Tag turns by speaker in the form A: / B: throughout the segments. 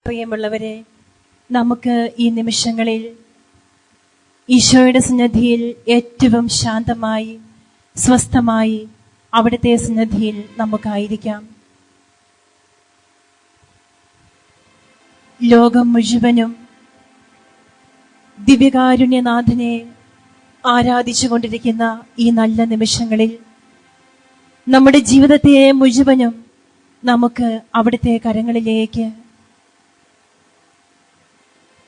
A: പ്രിയമുള്ളവരെ, നമുക്ക് ഈ നിമിഷങ്ങളിൽ ഈശോയുടെ സന്നിധിയിൽ ഏറ്റവും ശാന്തമായി സ്വസ്ഥമായി അവിടുത്തെ സന്നിധിയിൽ നമുക്കായിരിക്കാം. ലോകം മുഴുവനും ദിവ്യകാരുണ്യനാഥനെ ആരാധിച്ചുകൊണ്ടിരിക്കുന്ന ഈ നല്ല നിമിഷങ്ങളിൽ നമ്മുടെ ജീവിതത്തെ മുഴുവനും നമുക്ക് അവിടുത്തെ കരങ്ങളിലേക്ക്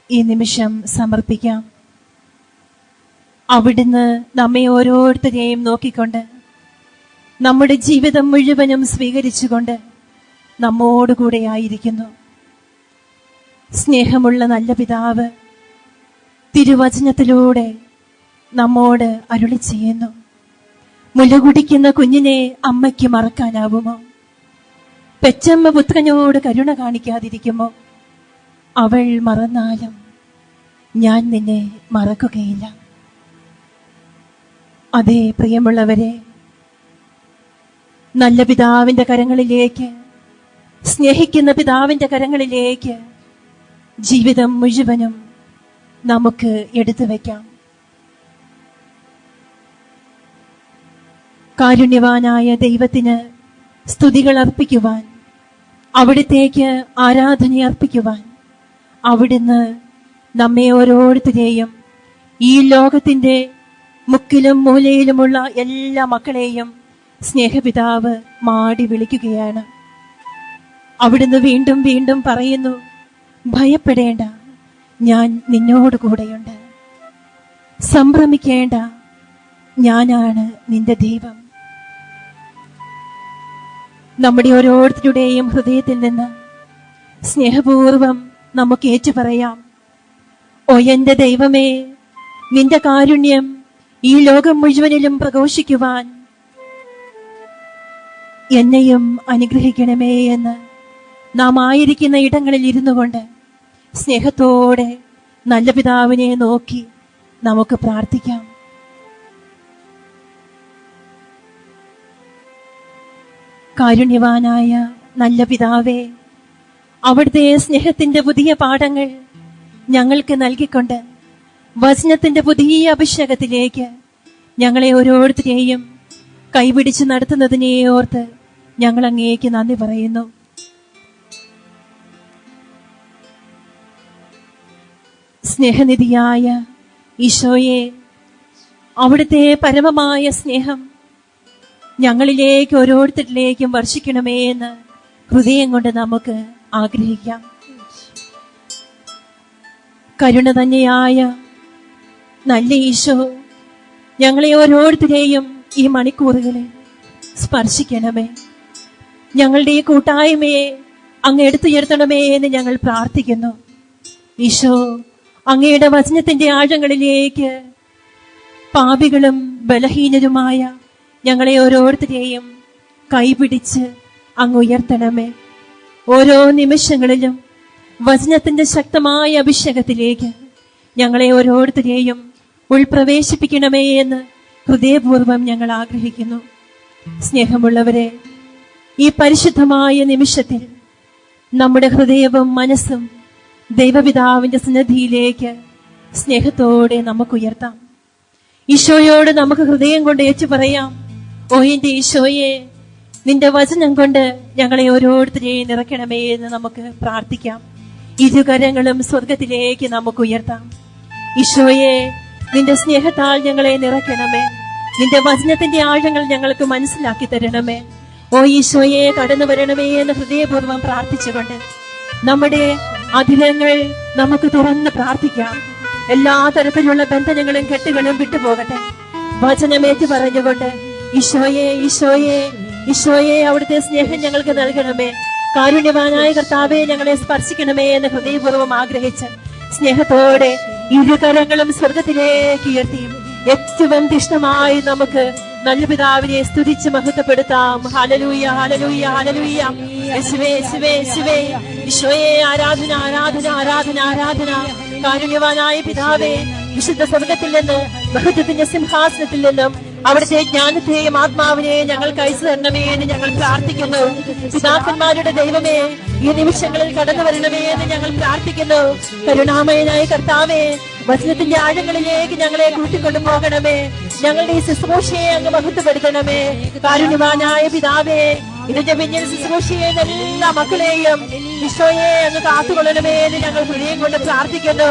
A: ഈ നിമിഷം സമർപ്പിക്കാം. അവിടുന്ന് നമ്മെ ഓരോരുത്തരെയും നോക്കിക്കൊണ്ട് നമ്മുടെ ജീവിതം മുഴുവനും സ്വീകരിച്ചുകൊണ്ട് നമ്മോടുകൂടെ ആയിരിക്കുന്നു. സ്നേഹമുള്ള നല്ല പിതാവ് തിരുവചനത്തിലൂടെ നമ്മോട് അരുളി ചെയ്യുന്നു. മുല കുടിക്കുന്ന കുഞ്ഞിനെ അമ്മയ്ക്ക് മറക്കാനാവുമോ? പെറ്റമ്മ പുത്രനോട് കരുണ കാണിക്കാതിരിക്കുമോ? അവൾ മറന്നാലും ഞാൻ നിന്നെ മറക്കുകയില്ല. അതേ പ്രിയമുള്ളവരെ, നല്ല പിതാവിന്റെ കരങ്ങളിലേക്ക്, സ്നേഹിക്കുന്ന പിതാവിന്റെ കരങ്ങളിലേക്ക് ജീവിതം മുഴുവനും നമുക്ക് എടുത്തു വയ്ക്കാം. കാരുണ്യവാനായ ദൈവത്തിന് സ്തുതികൾ അർപ്പിക്കുവാൻ, അവിടുത്തേക്ക് ആരാധന അർപ്പിക്കുവാൻ, അവിടുന്ന് നമ്മെ ഓരോരുത്തരെയും ഈ ലോകത്തിന്റെ മുക്കിലും മൂലയിലുമുള്ള എല്ലാ മക്കളെയും സ്നേഹപിതാവ് മാടി വിളിക്കുകയാണ്. അവിടുന്ന് വീണ്ടും വീണ്ടും പറയുന്നു, ഭയപ്പെടേണ്ട, ഞാൻ നിന്നോട് കൂടെയുണ്ട്. സംഭ്രമിക്കേണ്ട, ഞാനാണ് നിന്റെ ദൈവം. നമ്മുടെ ഓരോരുത്തരുടെയും ഹൃദയത്തിൽ നിന്ന് സ്നേഹപൂർവം നമുക്ക് ഏറ്റുപറയാം, ഓ എന്റെ ദൈവമേ, നിന്റെ കാരുണ്യം ഈ ലോകം മുഴുവനിലും പ്രഘോഷിക്കുവാൻ എന്നെയും അനുഗ്രഹിക്കണമേ എന്ന് നാം ആയിരിക്കുന്ന ഇടങ്ങളിൽ ഇരുന്നു കൊണ്ട് സ്നേഹത്തോടെ നല്ല പിതാവിനെ നോക്കി നമുക്ക് പ്രാർത്ഥിക്കാം. കാരുണ്യവാനായ നല്ല പിതാവേ, അവിടുത്തെ സ്നേഹത്തിന്റെ പുതിയ പാഠങ്ങൾ ഞങ്ങൾക്ക് നൽകിക്കൊണ്ട് വചനത്തിന്റെ പുതിയ അഭിഷേകത്തിലേക്ക് ഞങ്ങളെ ഓരോരുത്തരെയും കൈപിടിച്ച് നടത്തുന്നതിനെ ഓർത്ത് ഞങ്ങൾ അങ്ങേക്ക് നന്ദി പറയുന്നു. സ്നേഹനിധിയായ ഈശോയെ, അവിടുത്തെ പരമമായ സ്നേഹം ഞങ്ങളിലേക്ക് ഓരോരുത്തരിലേക്കും വർഷിക്കണമേ എന്ന് ഹൃദയം കൊണ്ട് നമുക്ക് ആഗ്രഹിക്കാം. കരുണ തന്നെയായ നല്ല ഈശോ, ഞങ്ങളെ ഓരോരുത്തരെയും ഈ മണിക്കൂറുകളിൽ സ്പർശിക്കണമേ. ഞങ്ങളുടെ ഈ കൂട്ടായ്മയെ അങ്ങ് എടുത്തുയർത്തണമേ എന്ന് ഞങ്ങൾ പ്രാർത്ഥിക്കുന്നു. ഈശോ, അങ്ങയുടെ വചനത്തിന്റെ ആഴങ്ങളിലേക്ക് പാപികളും ബലഹീനരുമായ ഞങ്ങളെ ഓരോരുത്തരെയും കൈപിടിച്ച് അങ്ങ് ഉയർത്തണമേ. ഓരോ നിമിഷങ്ങളിലും വചനത്തിന്റെ ശക്തമായ അഭിഷേകത്തിലേക്ക് ഞങ്ങളെ ഓരോരുത്തരെയും ഉൾപ്രവേശിപ്പിക്കണമേ എന്ന് ഹൃദയപൂർവ്വം ഞങ്ങൾ ആഗ്രഹിക്കുന്നു. സ്നേഹമുള്ളവരെ, ഈ പരിശുദ്ധമായ നിമിഷത്തിൽ നമ്മുടെ ഹൃദയവും മനസ്സും ദൈവപിതാവിന്റെ സന്നിധിയിലേക്ക് സ്നേഹത്തോടെ നമുക്ക് ഉയർത്താം. ഈശോയോട് നമുക്ക് ഹൃദയം കൊണ്ട് ഏറ്റു പറയാം, ഓ എന്റെ ഈശോയെ, നിന്റെ വചനം കൊണ്ട് ഞങ്ങളെ ഓരോരുത്തരെയും നിറയ്ക്കണമേ എന്ന് നമുക്ക് പ്രാർത്ഥിക്കാം. ഇരുകരങ്ങളും സ്വർഗത്തിലേക്ക് നമുക്ക് ഉയർത്താം. ഈശോയെ, നിന്റെ സ്നേഹത്താൽ ഞങ്ങളെ നിറയ്ക്കണമേ. നിന്റെ വചനത്തിന്റെ ആഴങ്ങൾ ഞങ്ങൾക്ക് മനസ്സിലാക്കി തരണമേ. ഓ ഈശോയെ, കടന്നു വരണമേ എന്ന് ഹൃദയപൂർവ്വം പ്രാർത്ഥിച്ചുകൊണ്ട് നമ്മുടെ അധരങ്ങൾ നമുക്ക് തുറന്ന് പ്രാർത്ഥിക്കാം. എല്ലാ തരത്തിലുള്ള ബന്ധനങ്ങളും കെട്ടുകളും വിട്ടുപോകട്ടെ. വചനമേറ്റ് പറഞ്ഞുകൊണ്ട്, ഈശോയെ, ഈശോയെ, ഈശോയെ, അവിടുത്തെ സ്നേഹം ഞങ്ങൾക്ക് നൽകണമേ. കാരുണ്യവാനായ കർത്താവെ, ഞങ്ങളെ സ്പർശിക്കണമേ എന്ന് ഹൃദയപൂർവ്വം ആഗ്രഹിച്ച് സ്നേഹത്തോടെ ഇരുകരങ്ങളും സ്വർഗത്തിലേക്ക് ഉയർത്തിയും ഏറ്റവും ഇഷ്ടമായി നമുക്ക് നല്ല പിതാവിനെ സ്തുതിച്ച് മഹത്വപ്പെടുത്താം. Hallelujah, hallelujah, hallelujah. യേശുവേ, യേശുവേ, യേശുവേ. ഈശോയെ, ആരാധന, ആരാധന, ആരാധന, ആരാധന. കാരുണ്യവാനായ പിതാവേ, വിശുദ്ധ സ്വർഗത്തിൽ നിന്ന് മഹത്വത്തിന്റെ സിംഹാസനത്തിൽ നിന്നും അവിടുത്തെ ജ്ഞാനത്തെയും ആത്മാവിനെയും ഞങ്ങൾക്ക് അയച്ചു തരണമേ എന്ന് ഞങ്ങൾ പ്രാർത്ഥിക്കുന്നു. പിതാക്കന്മാരുടെ ദൈവമേ, ഈ നിമിഷങ്ങളിൽ കടന്നു വരണമേ എന്ന് ഞങ്ങൾ പ്രാർത്ഥിക്കുന്നു. കരുണാമയനായ കർത്താവേ, വചനത്തിന്റെ ആഴങ്ങളിലേക്ക് ഞങ്ങളെ കൂട്ടിക്കൊണ്ടു പോകണമേ. ഞങ്ങളുടെ ഈ ശുശ്രൂഷയെ അങ്ങ് മഹത്വപ്പെടുത്തണമേ. കാരുണ്യവാനായ പിതാവേ, ഇതിന്റെ പിന്നിൽ ശുശ്രൂഷയെ എല്ലാ മക്കളെയും ഈശോയെ അങ്ങ് കാത്തുകൊള്ളണമേ എന്ന് ഞങ്ങൾ ഹൃദയം കൊണ്ട് പ്രാർത്ഥിക്കുന്നു.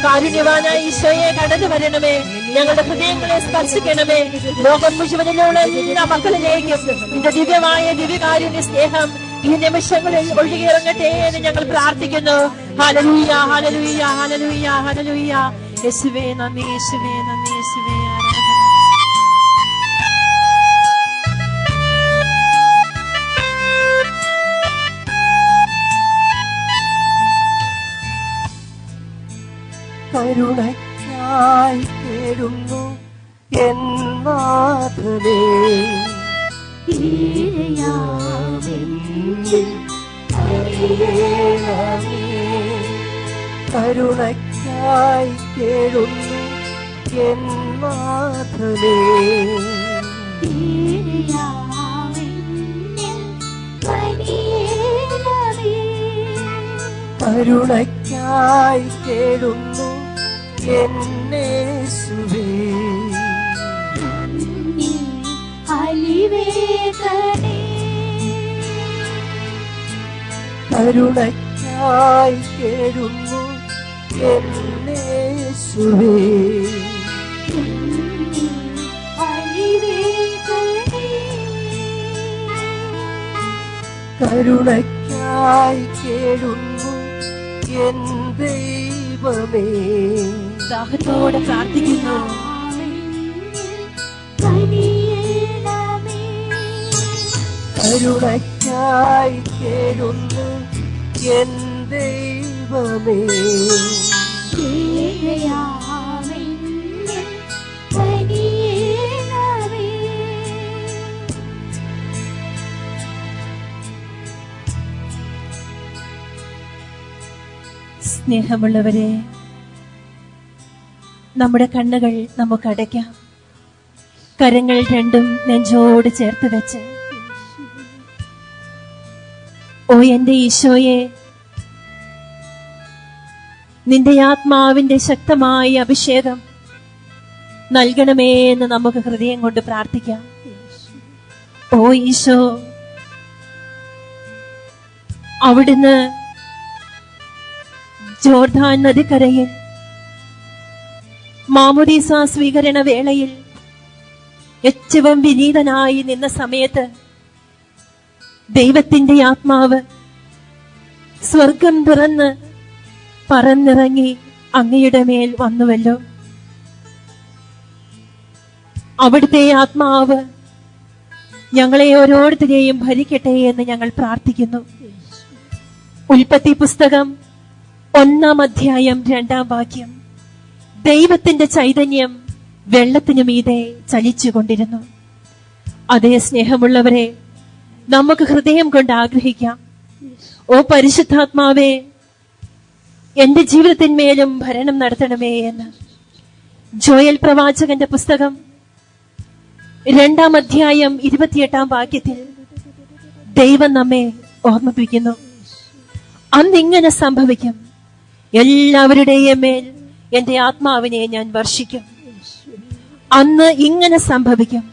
A: കാരുണ്യവാനായ ഈശോയെ കടന്നു വരണമേ, ഞങ്ങളുടെ ഹൃദയങ്ങളെ സ്പർശിക്കണമേ. ലോകം മുഴുവനിലുള്ള എല്ലാ മക്കളിലേക്കും നിന്റെ ദിവ്യമായ ദിവ്യകാരുണ്യ സ്നേഹം ഈ നിമിഷങ്ങളിൽ ഒഴുകിയിറങ്ങട്ടെ എന്ന് ഞങ്ങൾ പ്രാർത്ഥിക്കുന്നു. Hallelujah, hallelujah, hallelujah, hallelujah. യേശുവേ നന്ദി, യേശുവേ നന്ദി, യേശുവേ ആരാധന.
B: കരുണയ്ക്കായി തേടുന്നു എൻ നാഥനേ, കരുണയ്ക്കായി തേടുന്നു എൻ നാഥനേ, കരുണയ്ക്കായി തേടുന്നു എന്നേശുവേ, കരുണയ്ക്കായി തേടുന്നു എന്നേശുവേ, കരുണയ്ക്കായി തേടുന്നു എൻ ദൈവമേ.
A: ദാഹത്തോടെ പ്രാർത്ഥിക്കുന്നു.
B: കരുണയ്ക്കായി തേടുന്നു എൻ ദൈവമേ,
A: സ്നേഹമുള്ളവരെ, നമ്മുടെ കണ്ണുകൾ നമുക്ക് അടയ്ക്കാം. കരങ്ങൾ രണ്ടും നെഞ്ചോട് ചേർത്ത് വെച്ച്, ഓ എന്റെ ഈശോയെ, നിന്റെ ആത്മാവിന്റെ ശക്തമായ അഭിഷേകം നൽകണമേ എന്ന് നമുക്ക് ഹൃദയം കൊണ്ട് പ്രാർത്ഥിക്കാം. ഓ ഈശോ, അവിടുന്ന് ജോർദാൻ നദിക്കരയിൽ മാമോദീസ സ്വീകരണ വേളയിൽ ഏറ്റവും വിനീതനായി നിന്ന സമയത്ത് ദൈവത്തിന്റെ ആത്മാവ് സ്വർഗം തുറന്ന് പറന്നിറങ്ങി അങ്ങയുടെ മേൽ വന്നുവല്ലോ. അവിടുത്തെ ആത്മാവ് ഞങ്ങളെ ഓരോരുത്തരെയും ഭരിക്കട്ടെ എന്ന് ഞങ്ങൾ പ്രാർത്ഥിക്കുന്നു. ഉൽപ്പത്തി പുസ്തകം 1-ാം അധ്യായം 2-ാം വാക്യം, ദൈവത്തിന്റെ ചൈതന്യം വെള്ളത്തിനു മീതെ ചലിച്ചുകൊണ്ടിരുന്നു. അതേ സ്നേഹമുള്ളവരെ, നമുക്ക് ഹൃദയം കൊണ്ട് ആഗ്രഹിക്കാം, ഓ പരിശുദ്ധാത്മാവേ, എന്റെ ജീവിതത്തിന്മേലും ഭരണം നടത്തണമേ എന്ന്. ജോയൽ പ്രവാചകന്റെ പുസ്തകം 2-ാം അധ്യായം 28-ാം വാക്യത്തിൽ ദൈവം നമ്മെ ഓർമ്മിപ്പിക്കുന്നു, അന്നിങ്ങനെ സംഭവിക്കും, എല്ലാവരുടെയും മേൽ എന്റെ ആത്മാവിനെ ഞാൻ വർഷിക്കും. അന്ന് ഇങ്ങനെ സംഭവിക്കും,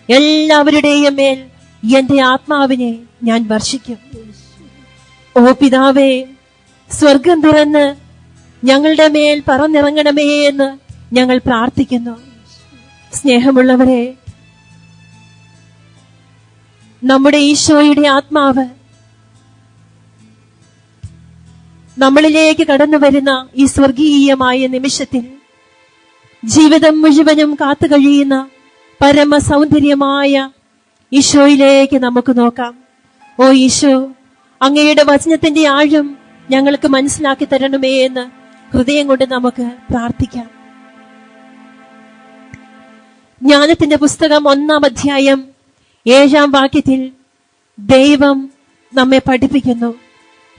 A: എല്ലാവരുടെയും മേൽ എന്റെ ആത്മാവിനെ ഞാൻ വർഷിക്കും. ഓ പിതാവേ, സ്വർഗം തുറന്ന് ഞങ്ങളുടെ മേൽ പറന്നിറങ്ങണമേ എന്ന് ഞങ്ങൾ പ്രാർത്ഥിക്കുന്നു. സ്നേഹമുള്ളവരെ, നമ്മുടെ ഈശോയുടെ ആത്മാവ് നമ്മളിലേക്ക് കടന്നു വരുന്ന ഈ സ്വർഗീയമായ നിമിഷത്തിൽ ജീവിതം മുഴുവനും കാത്തു കഴിയുന്ന പരമസൗന്ദര്യമായ ഈശോയിലേക്ക് നമുക്ക് നോക്കാം. ഓ ഈശോ, അങ്ങയുടെ വചനത്തിന്റെ ആഴം ഞങ്ങൾക്ക് മനസ്സിലാക്കി തരണമേ എന്ന് ഹൃദയം കൊണ്ട് നമുക്ക് പ്രാർത്ഥിക്കാം. ജ്ഞാനത്തിന്റെ പുസ്തകം 1-ാം അധ്യായം 7-ാം വാക്യത്തിൽ ദൈവം നമ്മെ പഠിപ്പിക്കുന്നു,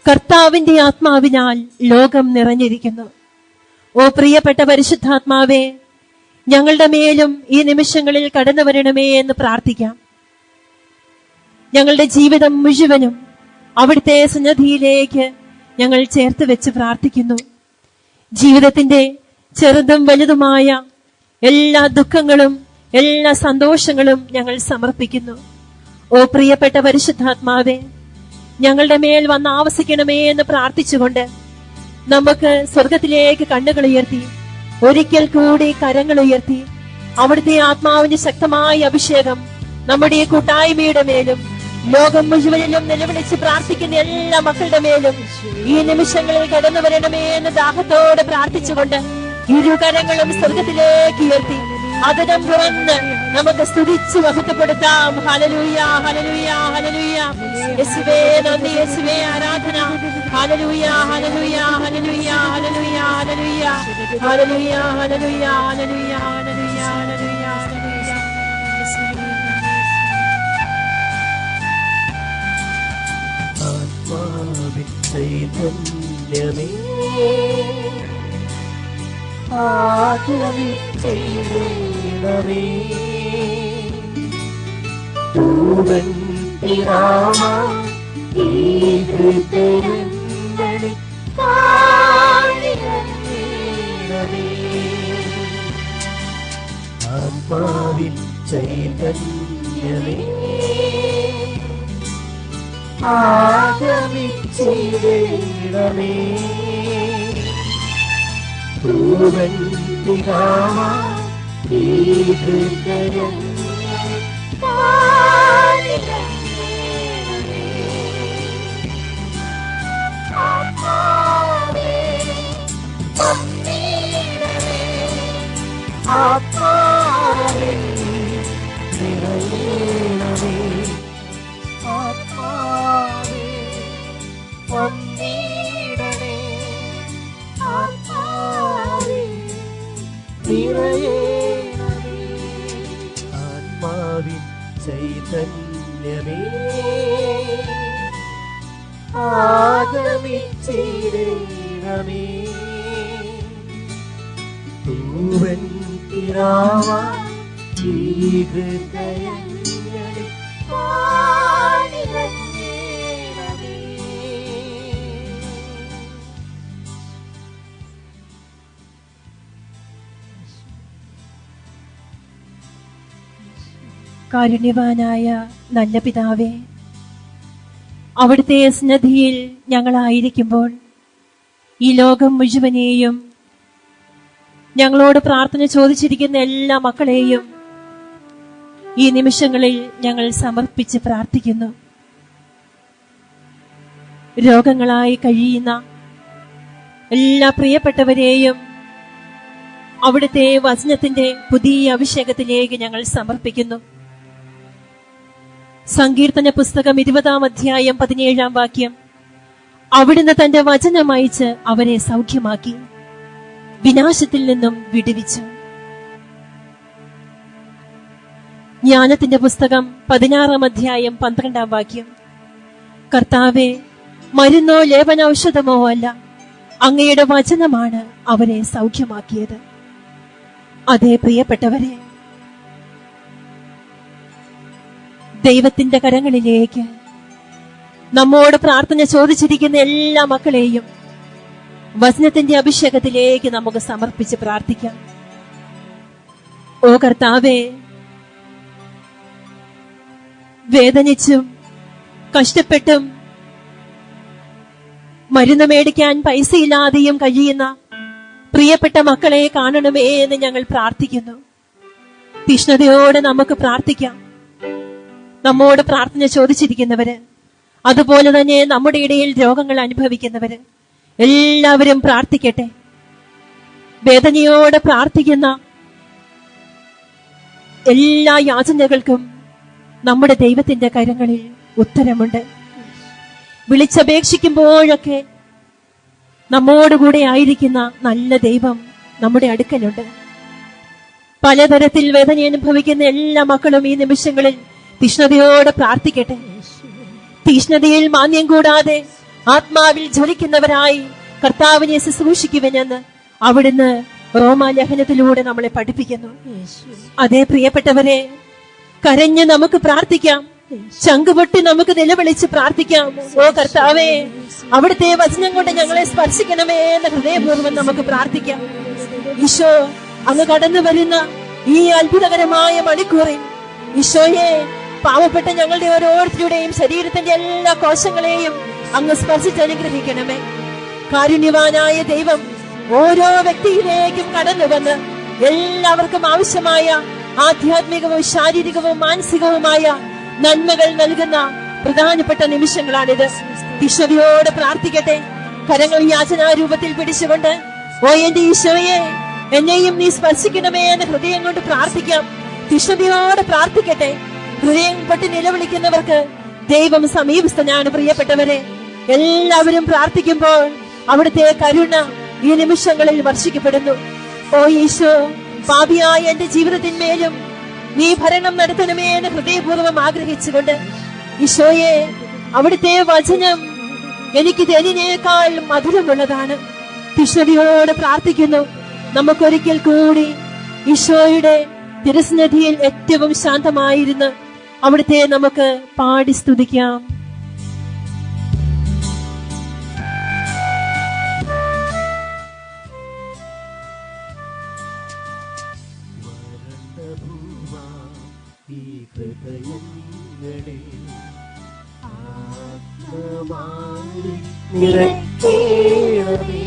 A: കർത്താവിന്റെ ആത്മാവിനാൽ ലോകം നിറഞ്ഞിരിക്കുന്നു. ഓ പ്രിയപ്പെട്ട പരിശുദ്ധാത്മാവേ, ഞങ്ങളുടെ മേലും ഈ നിമിഷങ്ങളിൽ കടന്നു വരണമേ എന്ന് പ്രാർത്ഥിക്കാം. ഞങ്ങളുടെ ജീവിതം മുഴുവനും അവിടുത്തെ സന്നിധിയിലേക്ക് ഞങ്ങൾ ചേർത്ത് വെച്ച് പ്രാർത്ഥിക്കുന്നു. ജീവിതത്തിന്റെ ചെറുതും വലുതുമായ എല്ലാ ദുഃഖങ്ങളും എല്ലാ സന്തോഷങ്ങളും ഞങ്ങൾ സമർപ്പിക്കുന്നു. ഓ പ്രിയപ്പെട്ട പരിശുദ്ധാത്മാവേ, ഞങ്ങളുടെ മേൽ വന്ന് ആവസിക്കണമേ എന്ന് പ്രാർത്ഥിച്ചുകൊണ്ട് നമുക്ക് സ്വർഗത്തിലേക്ക് കണ്ണുകൾ ഉയർത്തി ഒരിക്കൽ കൂടി കരങ്ങൾ ഉയർത്തി അവിടുത്തെ ആത്മാവിന്റെ ശക്തമായ അഭിഷേകം നമ്മുടെ ഈ കൂട്ടായ്മയുടെ മേലും ലോകം മുഴുവനിലും നിലവിളിച്ച് പ്രാർത്ഥിക്കുന്ന എല്ലാ മക്കളുടെ മേലും ഈ നിമിഷങ്ങളിൽ കടന്നു വരണമേ എന്ന് ദാഹത്തോടെ പ്രാർത്ഥിച്ചുകൊണ്ട് ഇരുകരങ്ങളും സ്വർഗത്തിലേക്ക് ഉയർത്തി അതിനം തുറന്ന് നമുക്ക് സ്തുതിച്ച് മഹത്വപ്പെടുത്താം. Hallelujah, hallelujah, hallelujah. യേശുവേ നന്ദി, യേശുവേ ആരാധന. Hallelujah, hallelujah, hallelujah, hallelujah, hallelujah, hallelujah, hallelujah, hallelujah, hallelujah, hallelujah, hallelujah.
B: ആത്മാവിൻ ചൈതന്യമേ ആഗമിച്ചിടണമേ, തൂവൻ പിതാവ ഈ ഹൃദയങ്ങളിൽ കാണിടണമേ. ആത്മാവിൻ ചൈതന്യമേ ആഗമിച്ചിടണമേ, തൂവൻ പിതാവ ഈ ഹൃദയങ്ങളിൽ കാണിടണമേ. ആത്മാവേ വന്നിടണമേ, ആത്മാവേ നിറയണമേ, ആത്മാവേ വന്നിടണേ, ആത്മാവേ നിറയണമേ. ആത്മാവിൻ ചൈതന്യമേ ആഗമിച്ചിടണമേ, തൂവൻ പിതാവ ഈ ഹൃദയങ്ങളിൽ കാണിടണമേ.
A: കാരുണ്യവാനായ നല്ല പിതാവേ, അവിടുത്തെ സന്നിധിയിൽ ഞങ്ങളായിരിക്കുമ്പോൾ ഈ ലോകം മുഴുവനെയും ഞങ്ങളോട് പ്രാർത്ഥന ചോദിച്ചിരിക്കുന്ന എല്ലാ മക്കളെയും ഈ നിമിഷങ്ങളിൽ ഞങ്ങൾ സമർപ്പിച്ച് പ്രാർത്ഥിക്കുന്നു. രോഗങ്ങളായി കഴിയുന്ന എല്ലാ പ്രിയപ്പെട്ടവരെയും അവിടുത്തെ വചനത്തിന്റെ പുതിയ അഭിഷേകത്തിലേക്ക് ഞങ്ങൾ സമർപ്പിക്കുന്നു. സങ്കീർത്തന പുസ്തകം 20-ാം അധ്യായം 17-ാം വാക്യം, അവിടുന്ന് തന്റെ വചനം അയച്ച് അവരെ സൗഖ്യമാക്കി, വിനാശത്തിൽ നിന്നും വിടുവിച്ചു. ജ്ഞാനത്തിന്റെ പുസ്തകം 16-ാം അധ്യായം 12-ാം വാക്യം, കർത്താവേ, മരുന്നോ ലേപനൌഷധമോ അല്ല, അങ്ങയുടെ വചനമാണ് അവരെ സൗഖ്യമാക്കിയത്. അതേ പ്രിയപ്പെട്ടവരെ, ദൈവത്തിന്റെ കരങ്ങളിലേക്ക് നമ്മോട് പ്രാർത്ഥന ചോദിച്ചിരിക്കുന്ന എല്ലാ മക്കളെയും വചനത്തിന്റെ അഭിഷേകത്തിലേക്ക് നമുക്ക് സമർപ്പിച്ച് പ്രാർത്ഥിക്കാം. ഓ കർത്താവേ, വേദനിച്ചും കഷ്ടപ്പെട്ടും മരുന്ന് മേടിക്കാൻ പൈസയില്ലാതെയും കഴിയുന്ന പ്രിയപ്പെട്ട മക്കളെ കാണണമേ എന്ന് ഞങ്ങൾ പ്രാർത്ഥിക്കുന്നു. തീഷ്ണതയോടെ നമുക്ക് പ്രാർത്ഥിക്കാം. നമ്മോട് പ്രാർത്ഥന ചോദിച്ചിരിക്കുന്നവര്, അതുപോലെ തന്നെ നമ്മുടെ ഇടയിൽ രോഗങ്ങൾ അനുഭവിക്കുന്നവര് എല്ലാവരും പ്രാർത്ഥിക്കട്ടെ. വേദനയോടെ പ്രാർത്ഥിക്കുന്ന എല്ലാ യാചനകൾക്കും നമ്മുടെ ദൈവത്തിന്റെ കരങ്ങളിൽ ഉത്തരമുണ്ട്. വിളിച്ചപേക്ഷിക്കുമ്പോഴൊക്കെ നമ്മോടുകൂടെ ആയിരിക്കുന്ന നല്ല ദൈവം നമ്മുടെ അടുക്കലുണ്ട്. പലതരത്തിൽ വേദന അനുഭവിക്കുന്ന എല്ലാ മക്കളും ഈ നിമിഷങ്ങളിൽ തീഷ്ണതയോടെ പ്രാർത്ഥിക്കട്ടെ. തീഷ്ണതയിൽ മാന്യം കൂടാതെ ആത്മാവിൽ ജ്വലിക്കുന്നവരായി കർത്താവിനെ ശുശ്രൂഷിക്കുവനെന്ന് അവിടുന്ന് റോമാലേഖനത്തിലൂടെ നമ്മളെ പഠിപ്പിക്കുന്നു. അതേ പ്രിയപ്പെട്ടവരെ, കരഞ്ഞ് നമുക്ക് പ്രാർത്ഥിക്കാം, ചങ്കുപൊട്ടി നമുക്ക് നിലവിളിച്ച് പ്രാർത്ഥിക്കാം. ഓ കർത്താവേ, അവിടുത്തെ വചനം കൊണ്ട് ഞങ്ങളെ സ്പർശിക്കണമേ എന്ന് ഹൃദയപൂർവ്വം നമുക്ക് പ്രാർത്ഥിക്കാം. ഈശോ അങ്ങ് കടന്നു വരുന്ന ഈ അത്ഭുതകരമായ മണിക്കൂറിൽ ഈശോയെ, പാവപ്പെട്ട ഞങ്ങളുടെ ഓരോരുത്തരുടെയും ശരീരത്തിന്റെ എല്ലാ കോശങ്ങളെയും അങ്ങ് സ്പർശിച്ച് അനുഗ്രഹിക്കണമേ. കാരുണ്യവാനായ ദൈവം ഓരോ വ്യക്തിയിലേക്കും കടന്നു വന്ന് എല്ലാവർക്കും ആവശ്യമായ ആധ്യാത്മികവും ശാരീരികവും മാനസികവുമായ നന്മകൾ നൽകുന്ന പ്രധാനപ്പെട്ട നിമിഷങ്ങളാണിത്. ഈശോയോട് പ്രാർത്ഥിക്കട്ടെ. കരങ്ങൾ യാചനാരൂപത്തിൽ പിടിച്ചുകൊണ്ട്, ഓ എന്റെ ഈശോയെ, എന്നെയും നീ സ്പർശിക്കണമേ എന്ന് ഹൃദയം കൊണ്ട് പ്രാർത്ഥിക്കാം. ഈശോയോട് പ്രാർത്ഥിക്കട്ടെ. ഹൃദയം പൊട്ടി നിലവിളിക്കുന്നവർക്ക് ദൈവം സമീപസ്ഥനാണ്. പ്രിയപ്പെട്ടവരെ, എല്ലാവരും പ്രാർത്ഥിക്കുമ്പോൾ അവിടുത്തെ കരുണ ഈ നിമിഷങ്ങളിൽ വർഷിക്കപ്പെടുന്നു. ഓ ഈശോ, പാപിയായ എന്റെ ജീവിതത്തിന്മേലും നീ ഭരണം നടത്തണമേ എന്ന് ഹൃദയപൂർവ്വം ആഗ്രഹിച്ചുകൊണ്ട്, ഈശോയെ, അവിടുത്തെ വചനം എനിക്ക് തേനിനേക്കാൾ മധുരമുള്ളതാണ്. ഈശോയോട് പ്രാർത്ഥിക്കുന്നു. നമുക്കൊരിക്കൽ കൂടി ഈശോയുടെ തിരുസന്നിധിയിൽ ഏറ്റവും ശാന്തമായിരുന്ന് അവിടുത്തെ നമുക്ക് പാടി സ്തുതിക്കാം.
B: നിറയ്ക്കേണമേ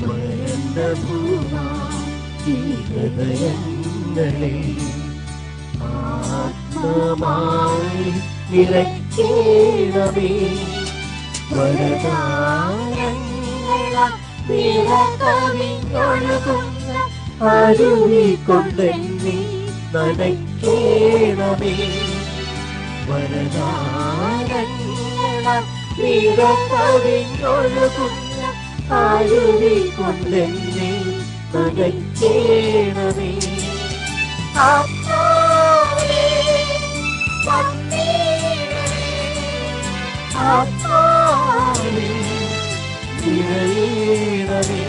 B: വരണ്ട ഭൂമാ ഈ ഹൃദയങ്ങളെ, ആത്മമായി നിറയ്ക്കേണമേ വരദാനങ്ങളാൽ നിറകവിഞ്ഞൊഴുകുന്ന അരുവികൊണ്ടെന്നെ നനയ്ക്കേണമേ. വരദാനങ്ങളാൽ നിറകവിഞ്ഞൊഴുകുന്ന അരുവികൊണ്ടെന്നെ നനയ്ക്കേണമേ. ആത്മാവേ വന്നേണമേ, ആത്മാവേ നിറയേണമേ,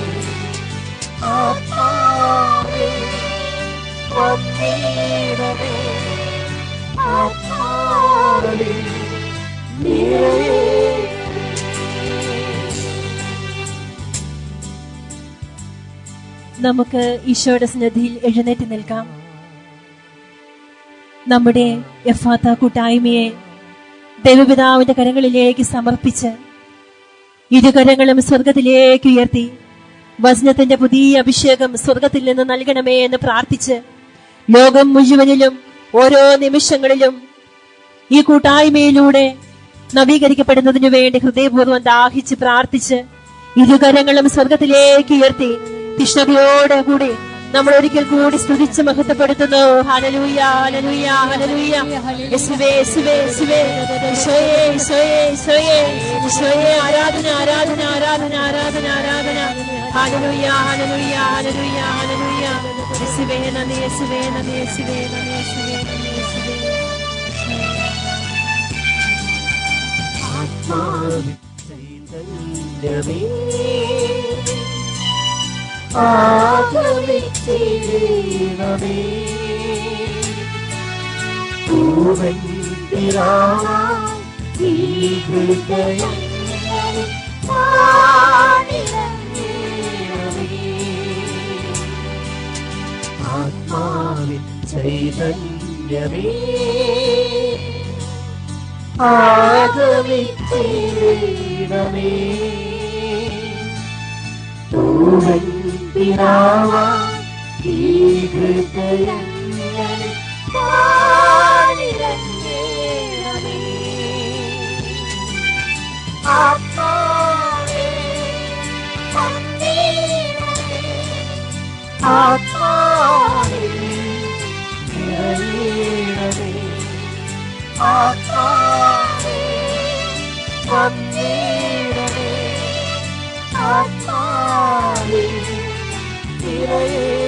B: ആത്മാവേ വന്നേണമേ, ആത്മാവേ നിറയേണമേ.
A: നമുക്ക് ഈശോയുടെ സന്നിധിയിൽ എഴുന്നേറ്റ് നിൽക്കാം. നമ്മുടെ എഫാത്ത കൂട്ടായ്മയെ ദൈവപിതാവിന്റെ കരങ്ങളിലേക്ക് സമർപ്പിച്ച് ഇരുകരങ്ങളും സ്വർഗത്തിലേക്ക് ഉയർത്തി വചനത്തിന്റെ പുതിയ അഭിഷേകം സ്വർഗത്തിൽ നിന്ന് നൽകണമേ എന്ന് പ്രാർത്ഥിച്ച്, ലോകം മുഴുവനിലും ഓരോ നിമിഷങ്ങളിലും ഈ കൂട്ടായ്മയിലൂടെ നവീകരിക്കപ്പെടുന്നതിനു വേണ്ടി ഹൃദയപൂർവ്വം ദാഹിച്ച് പ്രാർത്ഥിച്ച് ഇരുകരങ്ങളും സ്വർഗത്തിലേക്ക് ഉയർത്തി തിഷ്ണതയോടെ കൂടി നമ്മൾ ഒരിക്കൽ കൂടി സ്തുതിച്ച് മഹത്വപ്പെടുത്തുന്നു. Hallelujah, hallelujah, hallelujah. യേശുവേ, യേശുവേ, യേശുവേ. ഈശോയേ, ഈശോയേ, ഈശോയേ. ഈശോയേ, ആരാധന, ആരാധന, ആരാധന, ആരാധന, ആരാധന. Hallelujah, hallelujah, hallelujah, hallelujah. യേശുവേ നന്ദി, യേശുവേ നന്ദി, യേശുവേ നന്ദി, യേശുവേ നന്ദി, യേശുവേ.
B: ആത്മാവിൻ ചൈതന്യമേ ആഗമിച്ചിടണമേ, പൂവൻ പിതാവാം ഈ ഹൃദയങ്ങളിൽ ആണിറങ്ങണമേ. ആത്മാവിൻ ചൈതന്യമേ ആഗമിച്ചിടണമേ, പൂവൻ പിതാവാം ഈ ഹൃദയങ്ങളിൽ ആണിറങ്ങണമേ. ആത്മാവേ വന്നേണമേ, ആത്മാവേ നിറയേണമേ, ആത്മാവേ വന്നേണമേ, ആത്മാവേ നിറയേണമേ.